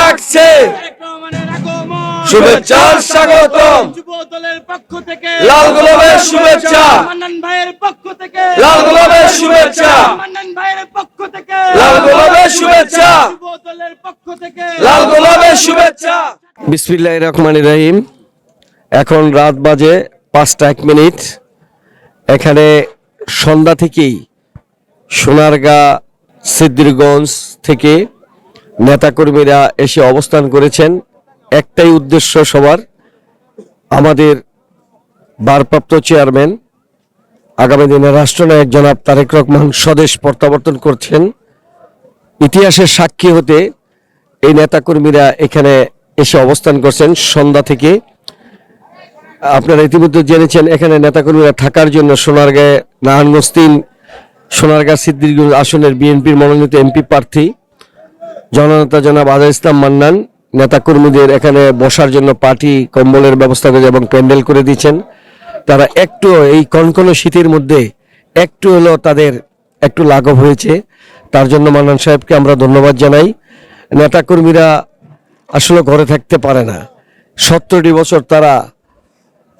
ডাকছে শুভেচ্ছার স্বাগতম যুবদলের পক্ষ থেকে লাল গোলাপের শুভেচ্ছা মান্নান ভাইয়ের পক্ষ থেকে লাল গোলাপের শুভেচ্ছা মান্নান ভাইয়ের পক্ষ থেকে লাল গোলাপের শুভেচ্ছা যুবদলের পক্ষ থেকে লাল গোলাপের শুভেচ্ছা। বিসমিল্লাহির রহমানির রহিম। এখন রাত বাজে 5:01। এখানে সন্ধ্যা থেকেই সোনারগাঁ সিদ্ধিরগঞ্জ থেকে নেতাকর্মীরা এসে অবস্থান করেছেন। একটাই উদ্দেশ্য সবার, আমাদের ভারপ্রাপ্ত চেয়ারম্যান আগামী দিনে রাষ্ট্রনায়ক জনাব তারেক রহমান স্বদেশ প্রত্যাবর্তন করছেন। ইতিহাসের সাক্ষী হতে এই নেতাকর্মীরা এখানে এসে অবস্থান করছেন সন্ধ্যা থেকে। আপনারা ইতিমধ্যে জেনেছেন এখানে নেতাকর্মীরা থাকার জন্য সোনারগাঁয়ে নারায়ণগঞ্জ 3 সোনারগাঁ সিদ্ধিরগঞ্জ আসনের বিএনপির মনোনীত এমপি প্রার্থী জননেতা জনাব আজাদ ইসলাম মান্নান নেতাকর্মীদের এখানে বসার জন্য পার্টি কম্বলের ব্যবস্থা করে এবং প্যান্ডেল করে দিচ্ছেন। তারা একটু এই কনকনে শীতের মধ্যে একটু হলেও তাদের একটু লাঘব হয়েছে, তার জন্য মান্নান সাহেবকে আমরা ধন্যবাদ জানাই। নেতাকর্মীরা আসলে ঘরে থাকতে পারে না। 70টি বছর তারা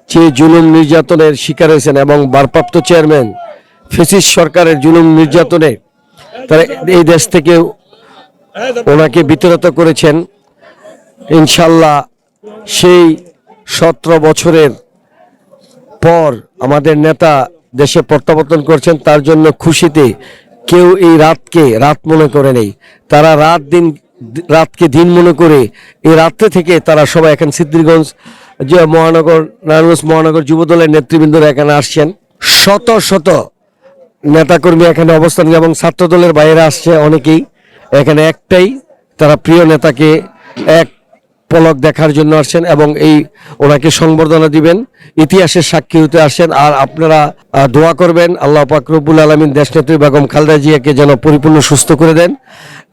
যে জুলুম নির্যাতনের শিকার হয়েছেন এবং ভারপ্রাপ্ত চেয়ারম্যান ফ্যাসিস্ট সরকারের জুলুম নির্যাতনে তারা এই দেশ থেকে ওনাকে বিতাড়িত করেছেন। ইনশাল্লাহ সেই 17 বছরের পর আমাদের নেতা দেশে প্রত্যাবর্তন করছেন, তার জন্য খুশিতে কেউ এই রাতকে রাত মনে করে নেই। তারা রাতকে দিন মনে করে এই রাত্রে থেকে তারা সবাই এখন সিদ্ধিরগঞ্জ যে নারায়ণগঞ্জ মহানগর যুবদলের নেতৃবৃন্দরা এখানে আসছেন। শত শত নেতাকর্মী এখানে অবস্থান এবং ছাত্রদলের বাইরে আসছে অনেকেই। এখানে একটাই, তারা প্রিয় নেতাকে এক পলক দেখার জন্য আসছেন এবং ওনাকে সংবর্ধনা দিবেন, ইতিহাসের সাক্ষী হতে আসেন। আর আপনারা দোয়া করবেন আল্লাহ পাক রব্বুল আলামিন দেশনেত্রী বেগম খালেদা জিয়াকে যেন পরিপূর্ণ সুস্থ করে দেন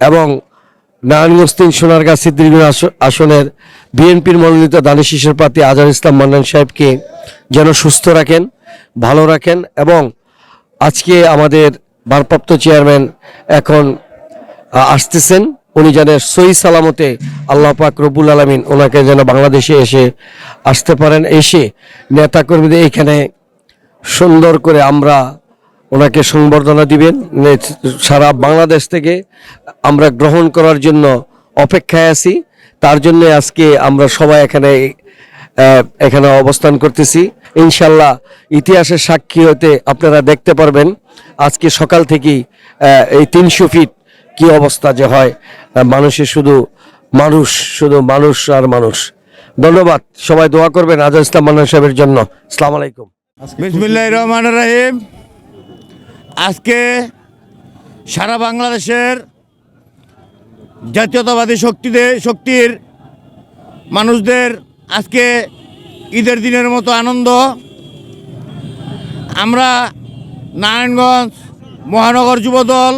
এবং নারায়ণগঞ্জ 3 সোনারগাঁ সিদ্ধিরগঞ্জ আসনের বিএনপির মনোনীত দানি শীষের প্রার্থী আজাদ ইসলাম মান্নান সাহেবকে যেন সুস্থ রাখেন, ভালো রাখেন। এবং আজকে আমাদের ভারপ্রাপ্ত চেয়ারম্যান এখন আসতেছেন, উনি যেন সহি সালামতে আল্লাহ পাক রব্বুল আলামিন ওনাকে যেন বাংলাদেশে এসে আসতে পারেন। এসে নেতাকর্মীদের এখানে সুন্দর করে আমরা ওনাকে সংবর্ধনা দিবেন। সারা বাংলাদেশ থেকে আমরা গ্রহণ করার জন্য অপেক্ষায় আছি, তার জন্য আজকে আমরা সবাই এখানে অবস্থান করতেছি। ইনশাল্লাহ ইতিহাসের সাক্ষী হতে আপনারা দেখতে পারবেন আজকে সকাল থেকেই এই 300 ফিট কি অবস্থা যে হয়, মানুষের শুধু মানুষ আর মানুষ। ধন্যবাদ, সবাই দোয়া করবেন আজাদ ইসলাম মান্নান সাহেবের জন্য। আসসালামু আলাইকুম। বিসমিল্লাহির রহমানির রহিম। আজকে সারা বাংলাদেশের জাতীয়তাবাদী শক্তির মানুষদের আজকে ঈদের দিনের মতো আনন্দ। আমরা নারায়ণগঞ্জ মহানগর যুবদল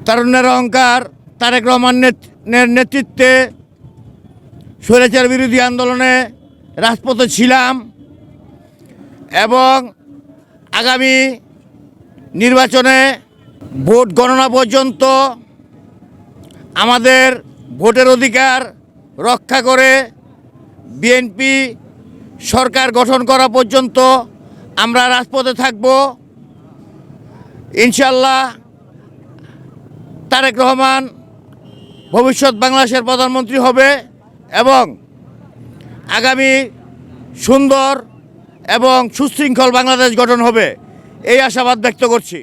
তারুণ্যের অহংকার তারেক রহমানের নেতৃত্বে স্বৈরাচার বিরোধী আন্দোলনে রাজপথে ছিলাম এবং আগামী নির্বাচনে ভোট গণনা পর্যন্ত আমাদের ভোটের অধিকার রক্ষা করে বিএনপি সরকার গঠন করা পর্যন্ত আমরা রাজপথে থাকব। ইনশাল্লাহ তারেক রহমান ভবিষ্যৎ বাংলাদেশের প্রধানমন্ত্রী হবে এবং আগামী সুন্দর এবং সুশৃঙ্খল বাংলাদেশ গঠন হবে, এই আশাবাদ ব্যক্ত করছি।